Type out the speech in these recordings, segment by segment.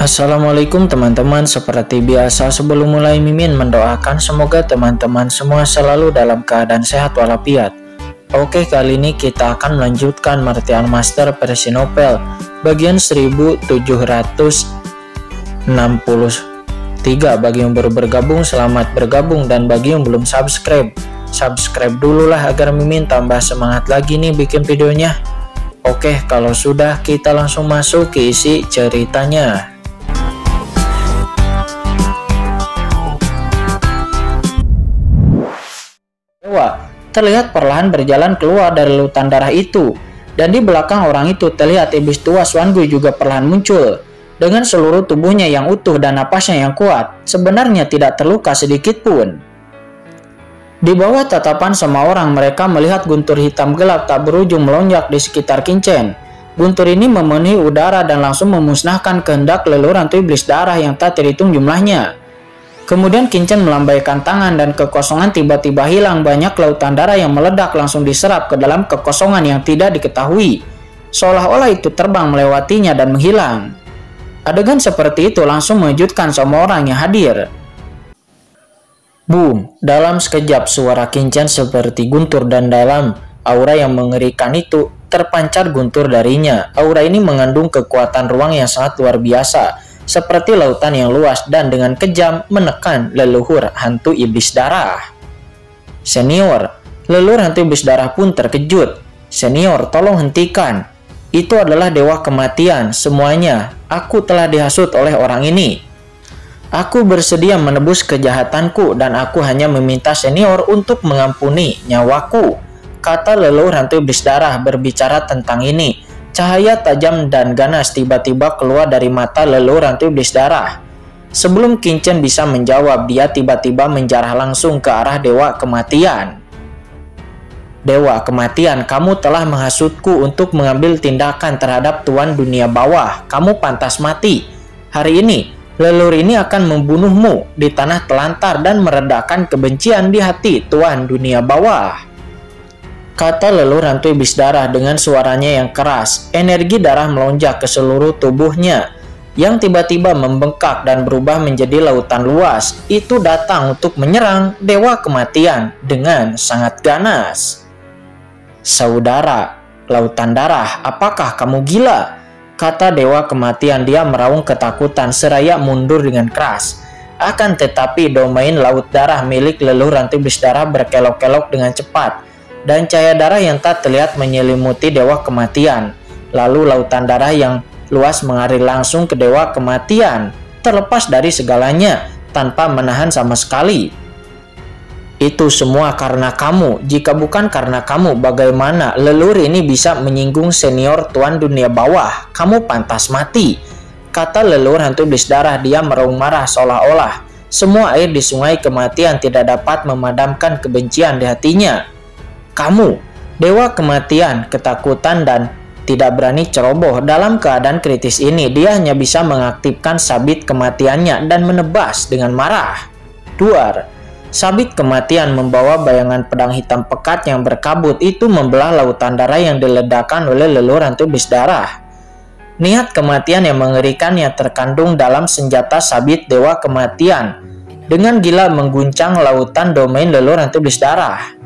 Assalamualaikum teman-teman, seperti biasa sebelum mulai Mimin mendoakan semoga teman-teman semua selalu dalam keadaan sehat walafiat. Oke, kali ini kita akan melanjutkan Martian Master versi novel bagian 1763. Bagi yang baru bergabung, selamat bergabung, dan bagi yang belum subscribe dulu lah agar Mimin tambah semangat lagi nih bikin videonya. Oke, kalau sudah kita langsung masuk ke isi ceritanya. Dewa terlihat perlahan berjalan keluar dari lautan darah itu, dan di belakang orang itu terlihat iblis tua Xuan Gui juga perlahan muncul. Dengan seluruh tubuhnya yang utuh dan napasnya yang kuat, sebenarnya tidak terluka sedikit pun. Di bawah tatapan semua orang, mereka melihat guntur hitam gelap tak berujung melonjak di sekitar Qingchen. Guntur ini memenuhi udara dan langsung memusnahkan kehendak leluhur hantu iblis darah yang tak terhitung jumlahnya. Kemudian Qingchen melambaikan tangan dan kekosongan tiba-tiba hilang. Banyak lautan darah yang meledak langsung diserap ke dalam kekosongan yang tidak diketahui, seolah-olah itu terbang melewatinya dan menghilang. Adegan seperti itu langsung mengejutkan semua orang yang hadir. Boom! Dalam sekejap suara Qingchen seperti guntur, dan dalam aura yang mengerikan itu terpancar guntur darinya. Aura ini mengandung kekuatan ruang yang sangat luar biasa, seperti lautan yang luas, dan dengan kejam menekan leluhur hantu iblis darah. Senior, leluhur hantu iblis darah pun terkejut. Senior, tolong hentikan. Itu adalah dewa kematian. Semuanya, aku telah dihasut oleh orang ini. Aku bersedia menebus kejahatanku, dan aku hanya meminta senior untuk mengampuni nyawaku, kata leluhur hantu iblis darah berbicara tentang ini. Cahaya tajam dan ganas tiba-tiba keluar dari mata leluhur hantu iblis darah. Sebelum Qingchen bisa menjawab, dia tiba-tiba menjarah langsung ke arah dewa kematian. Dewa kematian, kamu telah menghasutku untuk mengambil tindakan terhadap Tuan Dunia Bawah. Kamu pantas mati. Hari ini, leluhur ini akan membunuhmu di tanah telantar dan meredakan kebencian di hati Tuan Dunia Bawah, kata leluhur hantu iblis darah dengan suaranya yang keras. Energi darah melonjak ke seluruh tubuhnya yang tiba-tiba membengkak dan berubah menjadi lautan luas. Itu datang untuk menyerang dewa kematian dengan sangat ganas. Saudara, lautan darah, apakah kamu gila? Kata dewa kematian. Dia meraung ketakutan seraya mundur dengan keras. Akan tetapi domain laut darah milik leluhur hantu iblis darah berkelok-kelok dengan cepat, dan cahaya darah yang tak terlihat menyelimuti dewa kematian. Lalu lautan darah yang luas mengalir langsung ke dewa kematian, terlepas dari segalanya tanpa menahan sama sekali. Itu semua karena kamu. Jika bukan karena kamu, bagaimana leluhur ini bisa menyinggung senior Tuan Dunia Bawah? Kamu pantas mati, kata leluhur hantu iblis darah. Dia meraung marah seolah-olah semua air di sungai kematian tidak dapat memadamkan kebencian di hatinya. Kamu, dewa kematian, ketakutan dan tidak berani ceroboh. Dalam keadaan kritis ini, dia hanya bisa mengaktifkan sabit kematiannya dan menebas dengan marah. Duar. Sabit kematian membawa bayangan pedang hitam pekat yang berkabut. Itu membelah lautan darah yang diledakkan oleh leluhur hantu iblis darah. Niat kematian yang mengerikan yang terkandung dalam senjata sabit dewa kematian dengan gila mengguncang lautan domain leluhur hantu iblis darah.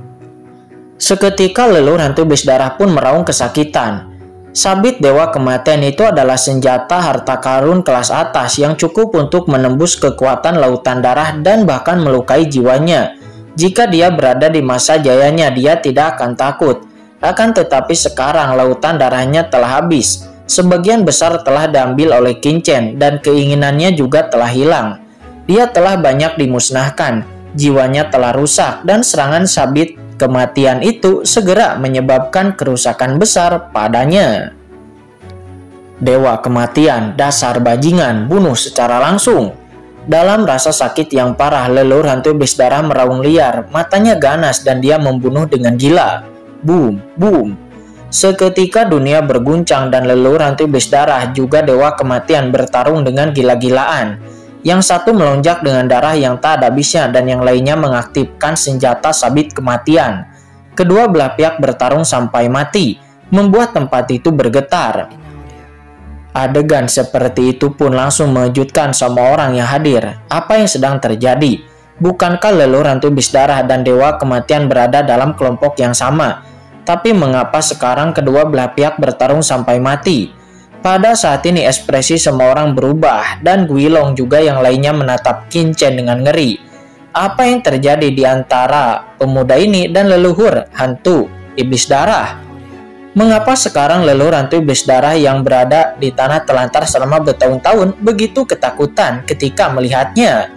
Seketika leluhur hantu iblis darah pun meraung kesakitan. Sabit dewa kematian itu adalah senjata harta karun kelas atas yang cukup untuk menembus kekuatan lautan darah dan bahkan melukai jiwanya. Jika dia berada di masa jayanya, dia tidak akan takut. Akan tetapi sekarang lautan darahnya telah habis. Sebagian besar telah diambil oleh Qingchen dan keinginannya juga telah hilang. Dia telah banyak dimusnahkan, jiwanya telah rusak, dan serangan sabit kematian itu segera menyebabkan kerusakan besar padanya. Dewa kematian, dasar bajingan, bunuh secara langsung. Dalam rasa sakit yang parah, leluhur hantu iblis darah meraung liar, matanya ganas dan dia membunuh dengan gila. Boom, boom. Seketika dunia berguncang dan leluhur hantu iblis darah juga dewa kematian bertarung dengan gila-gilaan. Yang satu melonjak dengan darah yang tak ada habisnya dan yang lainnya mengaktifkan senjata sabit kematian. Kedua belah pihak bertarung sampai mati, membuat tempat itu bergetar. Adegan seperti itu pun langsung mengejutkan semua orang yang hadir. Apa yang sedang terjadi? Bukankah leluhur hantu Bisdarah dan Dewa Kematian berada dalam kelompok yang sama? Tapi mengapa sekarang kedua belah pihak bertarung sampai mati? Pada saat ini ekspresi semua orang berubah dan Guilong juga yang lainnya menatap Qin Chen dengan ngeri. Apa yang terjadi di antara pemuda ini dan leluhur hantu Iblis Darah? Mengapa sekarang leluhur hantu Iblis Darah yang berada di tanah telantar selama bertahun-tahun begitu ketakutan ketika melihatnya?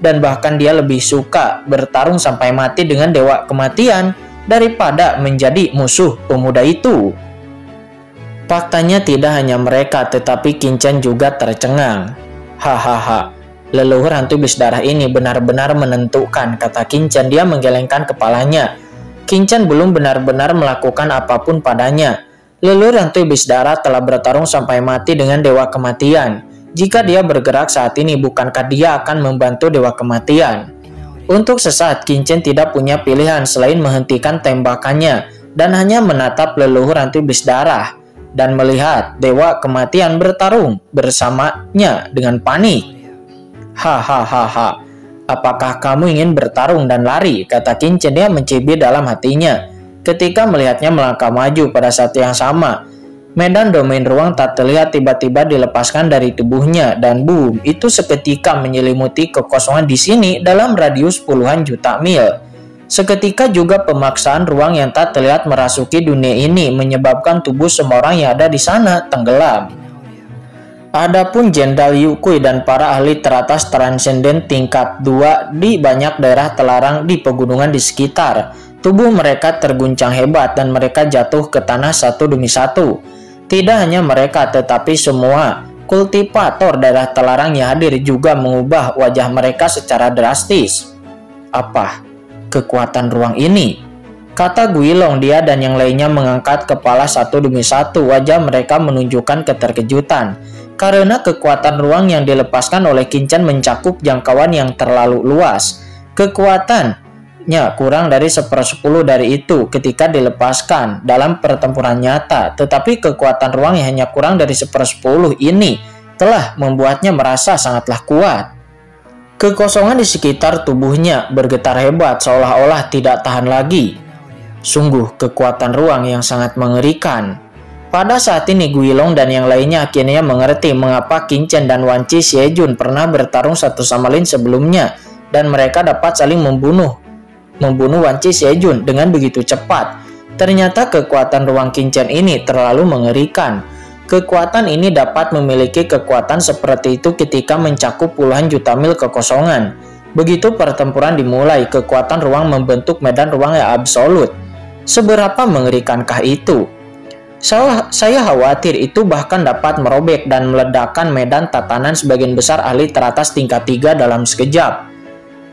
Dan bahkan dia lebih suka bertarung sampai mati dengan Dewa Kematian daripada menjadi musuh pemuda itu. Faktanya tidak hanya mereka, tetapi Qin Chen juga tercengang. Hahaha, leluhur hantu Iblis Darah ini benar-benar menentukan, kata Qin Chen. Dia menggelengkan kepalanya. Qin Chen belum benar-benar melakukan apapun padanya. Leluhur hantu Iblis Darah telah bertarung sampai mati dengan Dewa Kematian. Jika dia bergerak saat ini, bukankah dia akan membantu Dewa Kematian? Untuk sesaat, Qin Chen tidak punya pilihan selain menghentikan tembakannya dan hanya menatap leluhur hantu Iblis Darah dan melihat Dewa Kematian bertarung bersamanya dengan panik. Hahaha, apakah kamu ingin bertarung dan lari? Kata Qin Chen. Dia mencibir dalam hatinya ketika melihatnya melangkah maju. Pada saat yang sama, medan domain ruang tak terlihat tiba-tiba dilepaskan dari tubuhnya dan boom, itu seketika menyelimuti kekosongan di sini dalam radius puluhan juta mil. Seketika juga pemaksaan ruang yang tak terlihat merasuki dunia ini menyebabkan tubuh semua orang yang ada di sana tenggelam. Adapun Jenderal Yu Kui dan para ahli teratas transenden tingkat 2 di banyak daerah terlarang di pegunungan di sekitar, tubuh mereka terguncang hebat dan mereka jatuh ke tanah satu demi satu. Tidak hanya mereka, tetapi semua kultivator daerah terlarang yang hadir juga mengubah wajah mereka secara drastis. Apa kekuatan ruang ini? Kata Guilong. Dia dan yang lainnya mengangkat kepala satu demi satu. Wajah mereka menunjukkan keterkejutan karena kekuatan ruang yang dilepaskan oleh Qin Chen mencakup jangkauan yang terlalu luas. Kekuatannya kurang dari 1/10 dari itu ketika dilepaskan dalam pertempuran nyata, tetapi kekuatan ruang yang hanya kurang dari 1/10 ini telah membuatnya merasa sangatlah kuat. Kekosongan di sekitar tubuhnya bergetar hebat seolah-olah tidak tahan lagi. Sungguh kekuatan ruang yang sangat mengerikan. Pada saat ini Guilong dan yang lainnya akhirnya mengerti mengapa Qin Chen dan Wan Qi Xiejun pernah bertarung satu sama lain sebelumnya dan mereka dapat saling membunuh Wan Qi Xiejun dengan begitu cepat. Ternyata kekuatan ruang Qin Chen ini terlalu mengerikan. Kekuatan ini dapat memiliki kekuatan seperti itu ketika mencakup puluhan juta mil kekosongan. Begitu pertempuran dimulai, kekuatan ruang membentuk medan ruang yang absolut. Seberapa mengerikankah itu? Saya khawatir itu bahkan dapat merobek dan meledakkan medan tatanan sebagian besar ahli teratas tingkat 3 dalam sekejap.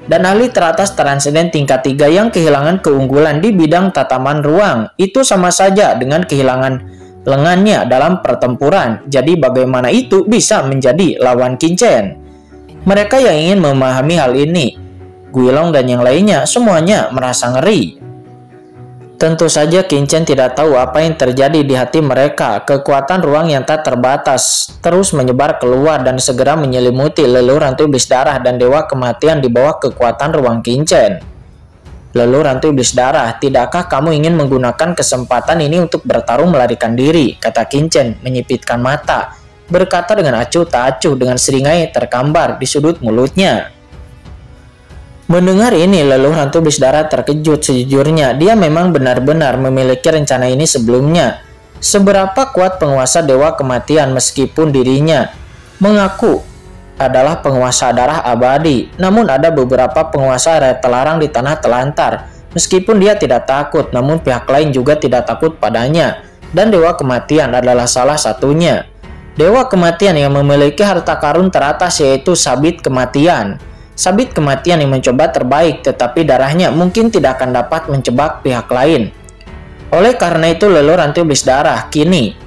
Dan ahli teratas transenden tingkat 3 yang kehilangan keunggulan di bidang tataman ruang itu sama saja dengan kehilangan lengannya dalam pertempuran. Jadi bagaimana itu bisa menjadi lawan Qin Chen? Mereka yang ingin memahami hal ini, Guilong dan yang lainnya, semuanya merasa ngeri. Tentu saja Qin Chen tidak tahu apa yang terjadi di hati mereka. Kekuatan ruang yang tak terbatas terus menyebar keluar dan segera menyelimuti leluhur hantu Iblis Darah dan Dewa Kematian di bawah kekuatan ruang Qin Chen. Leluhur hantu Iblis Darah, tidakkah kamu ingin menggunakan kesempatan ini untuk bertarung melarikan diri? Kata Qin Chen menyipitkan mata, berkata dengan acuh tak acuh dengan seringai tergambar di sudut mulutnya. Mendengar ini, leluhur hantu Iblis Darah terkejut. Sejujurnya, dia memang benar-benar memiliki rencana ini sebelumnya. Seberapa kuat penguasa Dewa Kematian meskipun dirinya mengaku adalah penguasa darah abadi. Namun ada beberapa penguasa area terlarang di tanah telantar. Meskipun dia tidak takut, namun pihak lain juga tidak takut padanya. Dan Dewa Kematian adalah salah satunya. Dewa Kematian yang memiliki harta karun teratas yaitu Sabit Kematian. Sabit Kematian yang mencoba terbaik, tetapi darahnya mungkin tidak akan dapat mencebak pihak lain. Oleh karena itu leluhur hantu Iblis Darah kini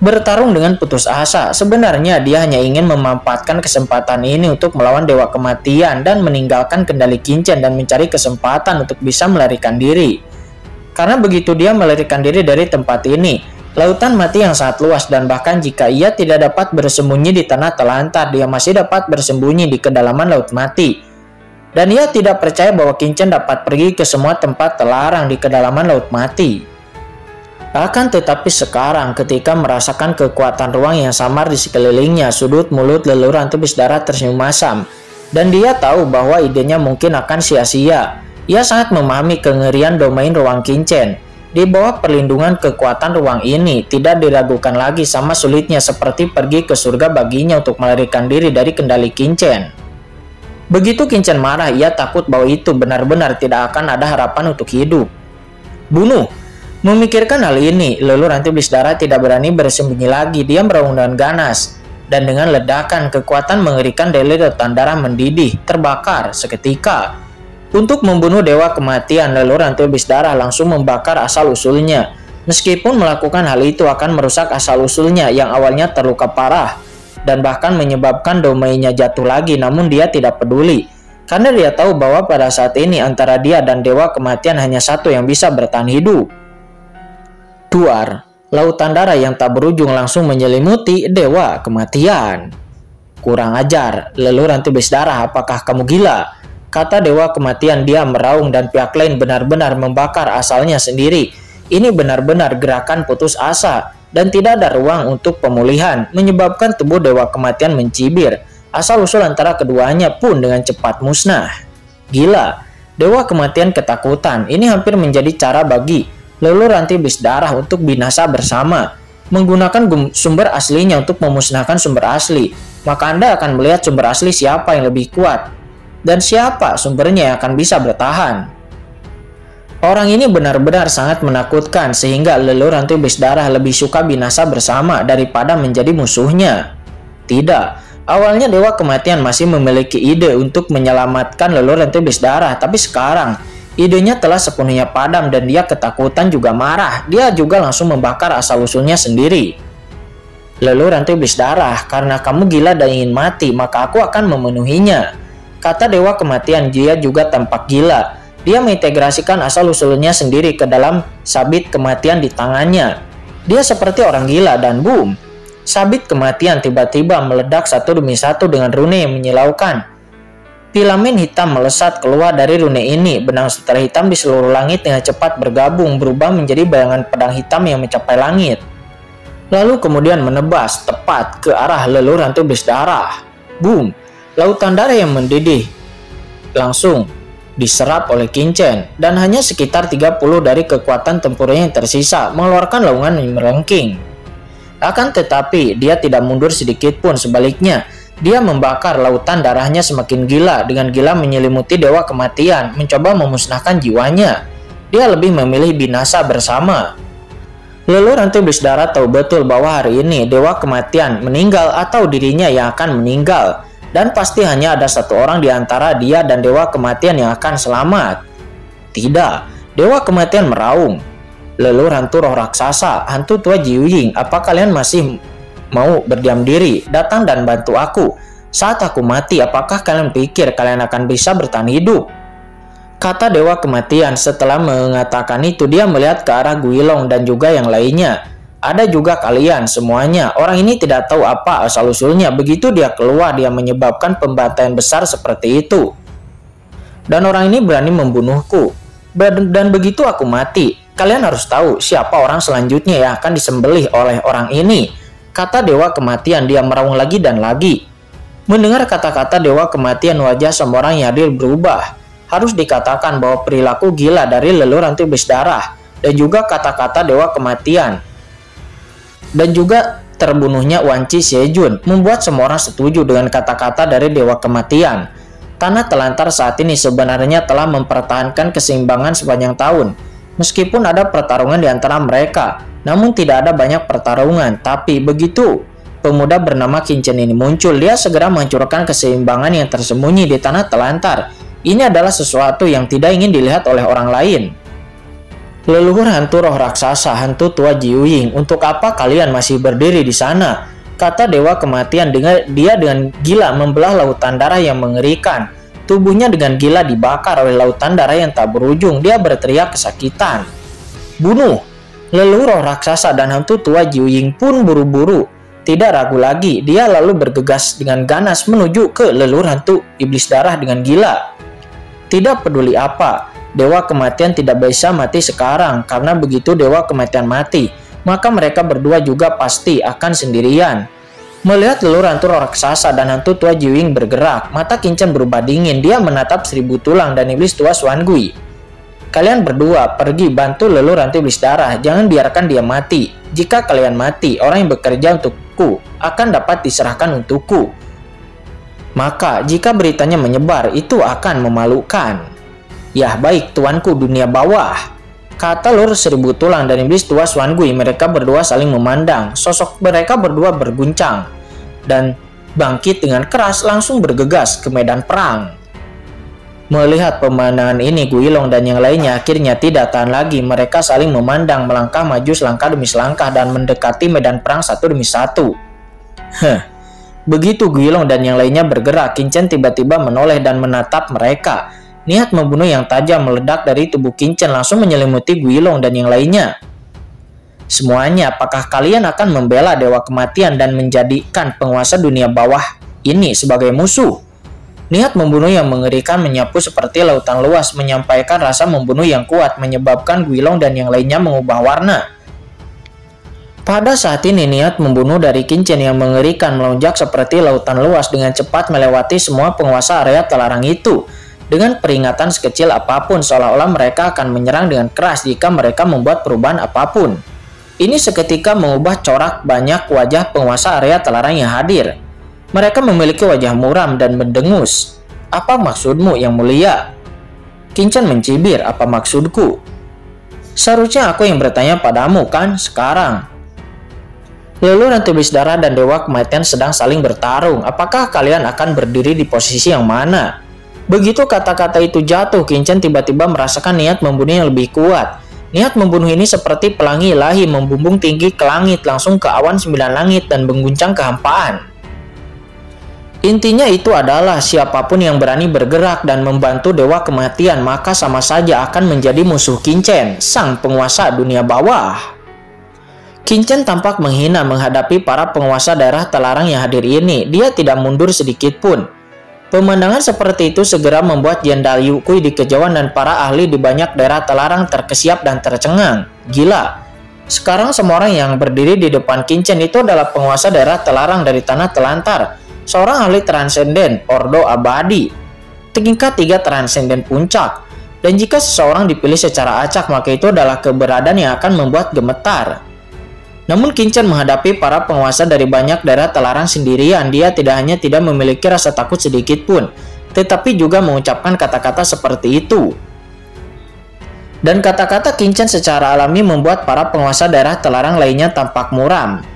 bertarung dengan putus asa. Sebenarnya dia hanya ingin memanfaatkan kesempatan ini untuk melawan Dewa Kematian dan meninggalkan kendali Qin Chen dan mencari kesempatan untuk bisa melarikan diri. Karena begitu dia melarikan diri dari tempat ini, Lautan mati yang sangat luas, dan bahkan jika ia tidak dapat bersembunyi di tanah telantar, dia masih dapat bersembunyi di kedalaman laut mati. Dan ia tidak percaya bahwa Qin dapat pergi ke semua tempat terlarang di kedalaman laut mati. Akan tetapi sekarang, ketika merasakan kekuatan ruang yang samar di sekelilingnya, sudut mulut leluhur hantu Bisdara tersenyum masam. Dan dia tahu bahwa idenya mungkin akan sia-sia. Ia sangat memahami kengerian domain ruang Qin. Di bawah perlindungan kekuatan ruang ini, tidak diragukan lagi sama sulitnya seperti pergi ke surga baginya untuk melarikan diri dari kendali Qin. Begitu Qin marah, ia takut bahwa itu benar-benar tidak akan ada harapan untuk hidup. Bunuh! Memikirkan hal ini, leluhur hantu iblis darah tidak berani bersembunyi lagi. Dia meraung dengan ganas. Dan dengan ledakan, kekuatan mengerikan dari lautan darah mendidih, terbakar seketika. Untuk membunuh dewa kematian, leluhur hantu iblis darah langsung membakar asal-usulnya. Meskipun melakukan hal itu akan merusak asal-usulnya yang awalnya terluka parah dan bahkan menyebabkan domainnya jatuh lagi, namun dia tidak peduli. Karena dia tahu bahwa pada saat ini antara dia dan dewa kematian hanya satu yang bisa bertahan hidup. Tuar, lautan darah yang tak berujung langsung menyelimuti dewa kematian. Kurang ajar, leluhur hantu iblis darah, apakah kamu gila? Kata dewa kematian. Dia meraung dan pihak lain benar-benar membakar asalnya sendiri. Ini benar-benar gerakan putus asa dan tidak ada ruang untuk pemulihan, menyebabkan tubuh dewa kematian mencibir. Asal-usul antara keduanya pun dengan cepat musnah. Gila, dewa kematian ketakutan. Ini hampir menjadi cara bagi leluhur hantu iblis darah untuk binasa bersama. Menggunakan sumber aslinya untuk memusnahkan sumber asli. Maka Anda akan melihat sumber asli siapa yang lebih kuat dan siapa sumbernya yang akan bisa bertahan. Orang ini benar-benar sangat menakutkan sehingga leluhur hantu iblis darah lebih suka binasa bersama daripada menjadi musuhnya. Tidak, awalnya dewa kematian masih memiliki ide untuk menyelamatkan leluhur hantu iblis darah, tapi sekarang idenya telah sepenuhnya padam dan dia ketakutan juga marah. Dia juga langsung membakar asal-usulnya sendiri. Leluhur hantu iblis darah, karena kamu gila dan ingin mati, maka aku akan memenuhinya. Kata dewa kematian. Dia juga tampak gila. Dia mengintegrasikan asal-usulnya sendiri ke dalam sabit kematian di tangannya. Dia seperti orang gila dan boom! Sabit kematian tiba-tiba meledak satu demi satu dengan rune yang menyilaukan. Filamen hitam melesat keluar dari rune ini. Benang sutera hitam di seluruh langit dengan cepat bergabung, berubah menjadi bayangan pedang hitam yang mencapai langit. Lalu kemudian menebas tepat ke arah leluhur hantu iblis darah. Boom! Lautan darah yang mendidih langsung diserap oleh Qin dan hanya sekitar 30 dari kekuatan tempurnya yang tersisa mengeluarkan laungan yang melengking. Akan tetapi dia tidak mundur sedikit pun, sebaliknya dia membakar lautan darahnya semakin gila. Dengan gila menyelimuti dewa kematian, mencoba memusnahkan jiwanya. Dia lebih memilih binasa bersama. Leluhur hantu iblis darah tahu betul bahwa hari ini dewa kematian meninggal atau dirinya yang akan meninggal. Dan pasti hanya ada satu orang di antara dia dan dewa kematian yang akan selamat. Tidak, dewa kematian meraung. Leluhur hantu roh raksasa, hantu tua Jiuying, apa kalian masih mau berdiam diri? Datang dan bantu aku. Saat aku mati, apakah kalian pikir kalian akan bisa bertahan hidup? Kata dewa kematian. Setelah mengatakan itu, dia melihat ke arah Guilong dan juga yang lainnya. Ada juga kalian semuanya. Orang ini tidak tahu apa asal-usulnya. Begitu dia keluar, dia menyebabkan pembantaian besar seperti itu. Dan orang ini berani membunuhku. Dan begitu aku mati, kalian harus tahu siapa orang selanjutnya yang akan disembelih oleh orang ini. Kata dewa kematian. Dia meraung lagi dan lagi. Mendengar kata-kata dewa kematian, wajah semua orang yang hadir berubah. Harus dikatakan bahwa perilaku gila dari leluhur hantu iblis darah dan juga kata-kata dewa kematian dan juga terbunuhnya Wan Qi Shejun membuat semua orang setuju dengan kata-kata dari dewa kematian. Tanah telantar saat ini sebenarnya telah mempertahankan keseimbangan sepanjang tahun. Meskipun ada pertarungan di antara mereka, namun tidak ada banyak pertarungan. Tapi begitu pemuda bernama Qin ini muncul, dia segera menghancurkan keseimbangan yang tersembunyi di tanah telantar. Ini adalah sesuatu yang tidak ingin dilihat oleh orang lain. Leluhur hantu roh raksasa, hantu tua Jiuying, untuk apa kalian masih berdiri di sana? Kata dewa kematian. Dia dengan gila membelah lautan darah yang mengerikan. Tubuhnya dengan gila dibakar oleh lautan darah yang tak berujung. Dia berteriak kesakitan. Bunuh! Leluhur raksasa dan hantu tua Jiuying pun buru-buru. Tidak ragu lagi, dia lalu bergegas dengan ganas menuju ke leluhur hantu iblis darah dengan gila. Tidak peduli apa, Dewa Kematian tidak bisa mati sekarang, karena begitu Dewa Kematian mati, maka mereka berdua juga pasti akan sendirian. Melihat leluhur hantu raksasa dan hantu tua Jiuying bergerak, mata Qingchen berubah dingin. Dia menatap Seribu Tulang dan iblis tua Xuan Gui. Kalian berdua pergi bantu leluhur hantu iblis darah, jangan biarkan dia mati. Jika kalian mati, orang yang bekerja untukku akan dapat diserahkan untukku. Maka jika beritanya menyebar, itu akan memalukan. Ya baik tuanku dunia bawah, kata leluhur Seribu Tulang dan iblis tua Xuan Gui. Mereka berdua saling memandang. Sosok mereka berdua berguncang dan bangkit dengan keras langsung bergegas ke medan perang. Melihat pemandangan ini, Guilong dan yang lainnya akhirnya tidak tahan lagi. Mereka saling memandang, melangkah maju selangkah demi selangkah dan mendekati medan perang satu demi satu. Begitu Guilong dan yang lainnya bergerak, Qingchen tiba-tiba menoleh dan menatap mereka. Niat membunuh yang tajam meledak dari tubuh Qingchen langsung menyelimuti Guilong dan yang lainnya. Semuanya, apakah kalian akan membela Dewa Kematian dan menjadikan penguasa dunia bawah ini sebagai musuh? Niat membunuh yang mengerikan menyapu seperti lautan luas, menyampaikan rasa membunuh yang kuat, menyebabkan Guilong dan yang lainnya mengubah warna. Pada saat ini, niat membunuh dari Qingchen yang mengerikan melonjak seperti lautan luas dengan cepat melewati semua penguasa area terlarang itu. Dengan peringatan sekecil apapun, seolah-olah mereka akan menyerang dengan keras jika mereka membuat perubahan apapun. Ini seketika mengubah corak banyak wajah penguasa area terlarang yang hadir. Mereka memiliki wajah muram dan mendengus. Apa maksudmu yang mulia? Qingchen mencibir, apa maksudku? Seharusnya aku yang bertanya padamu kan sekarang. Leluhur hantu iblis darah dan Dewa Kematian sedang saling bertarung. Apakah kalian akan berdiri di posisi yang mana? Begitu kata-kata itu jatuh, Qingchen tiba-tiba merasakan niat membunuh yang lebih kuat. Niat membunuh ini seperti pelangi ilahi membumbung tinggi ke langit, langsung ke awan 9 langit dan mengguncang kehampaan. Intinya itu adalah siapapun yang berani bergerak dan membantu Dewa Kematian maka sama saja akan menjadi musuh Qingchen, sang penguasa dunia bawah. Qingchen tampak menghina menghadapi para penguasa daerah terlarang yang hadir ini. Dia tidak mundur sedikit pun. Pemandangan seperti itu segera membuat Jenderal Yu Kui di kejauhan dan para ahli di banyak daerah terlarang terkesiap dan tercengang. Gila. Sekarang semua orang yang berdiri di depan Qingchen itu adalah penguasa daerah terlarang dari tanah telantar. Seorang ahli transenden, Ordo Abadi, tingkat 3 transenden puncak. Dan jika seseorang dipilih secara acak, maka itu adalah keberadaan yang akan membuat gemetar. Namun Qingchen menghadapi para penguasa dari banyak daerah terlarang sendirian. Dia tidak hanya tidak memiliki rasa takut sedikit pun, tetapi juga mengucapkan kata-kata seperti itu. Dan kata-kata Qingchen secara alami membuat para penguasa daerah terlarang lainnya tampak muram.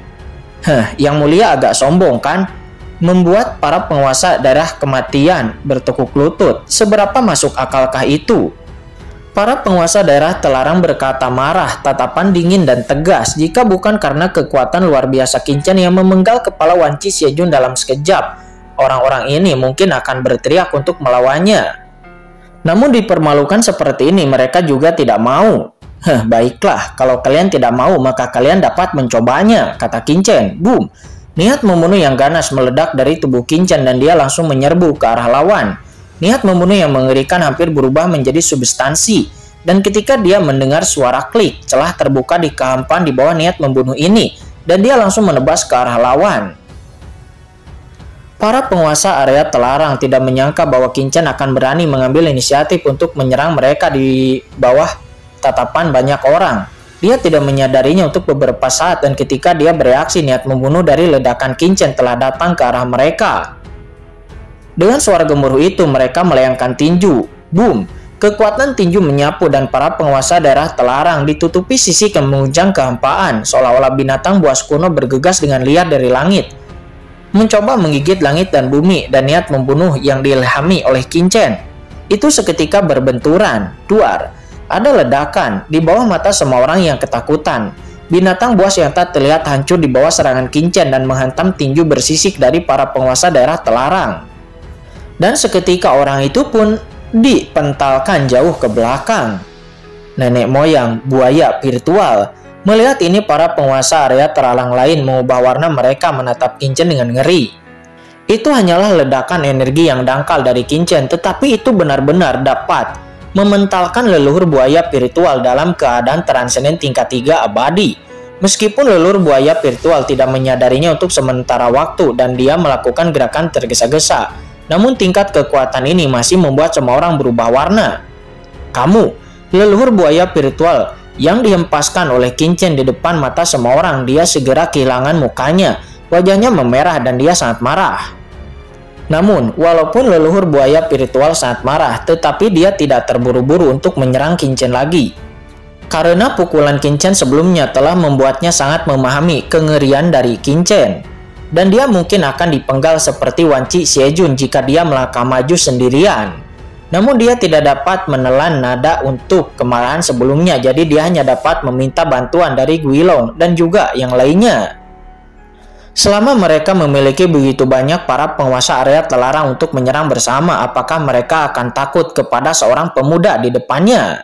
Yang mulia agak sombong kan? Membuat para penguasa daerah kematian bertekuk lutut. Seberapa masuk akalkah itu? Para penguasa daerah terlarang berkata marah, tatapan dingin dan tegas. Jika bukan karena kekuatan luar biasa Qingchen yang memenggal kepala Wan Qi Xiejun dalam sekejap, orang-orang ini mungkin akan berteriak untuk melawannya. Namun dipermalukan seperti ini mereka juga tidak mau. Baiklah, kalau kalian tidak mau maka kalian dapat mencobanya, kata Qingchen. Boom! Niat membunuh yang ganas meledak dari tubuh Qingchen dan dia langsung menyerbu ke arah lawan. Niat membunuh yang mengerikan hampir berubah menjadi substansi. Dan ketika dia mendengar suara klik, celah terbuka di kehampaan di bawah niat membunuh ini. Dan dia langsung menebas ke arah lawan. Para penguasa area terlarang tidak menyangka bahwa Qingchen akan berani mengambil inisiatif untuk menyerang mereka di bawah tatapan banyak orang. Dia tidak menyadarinya untuk beberapa saat dan ketika dia bereaksi niat membunuh dari ledakan Qingchen telah datang ke arah mereka. Dengan suara gemuruh itu mereka melayangkan tinju. Boom! Kekuatan tinju menyapu dan para penguasa daerah terlarang ditutupi sisi yang mengunjang kehampaan seolah-olah binatang buas kuno bergegas dengan liar dari langit. Mencoba menggigit langit dan bumi dan niat membunuh yang diilhami oleh Qingchen. Itu seketika berbenturan. Duar! Ada ledakan di bawah mata semua orang yang ketakutan. Binatang buas yang tak terlihat hancur di bawah serangan Qingchen dan menghantam tinju bersisik dari para penguasa daerah terlarang. Dan seketika orang itu pun dipentalkan jauh ke belakang. Nenek moyang buaya virtual. Melihat ini, para penguasa area terhalang lain mengubah warna mereka menatap Qinchen dengan ngeri. Itu hanyalah ledakan energi yang dangkal dari Qinchen, tetapi itu benar-benar dapat mementalkan leluhur buaya virtual dalam keadaan transenden tingkat 3 abadi. Meskipun leluhur buaya virtual tidak menyadarinya untuk sementara waktu dan dia melakukan gerakan tergesa-gesa, namun tingkat kekuatan ini masih membuat semua orang berubah warna. Kamu, leluhur buaya virtual, yang dihempaskan oleh Qinchen di depan mata semua orang. Dia segera kehilangan mukanya, wajahnya memerah dan dia sangat marah. Namun, walaupun leluhur buaya virtual sangat marah, tetapi dia tidak terburu-buru untuk menyerang Qinchen lagi. Karena pukulan Qinchen sebelumnya telah membuatnya sangat memahami kengerian dari Qinchen. Dan dia mungkin akan dipenggal seperti Wanci Xiejun jika dia melangkah maju sendirian. Namun dia tidak dapat menelan nada untuk kemarahan sebelumnya, jadi dia hanya dapat meminta bantuan dari Guilong dan juga yang lainnya. Selama mereka memiliki begitu banyak para penguasa area terlarang untuk menyerang bersama, apakah mereka akan takut kepada seorang pemuda di depannya?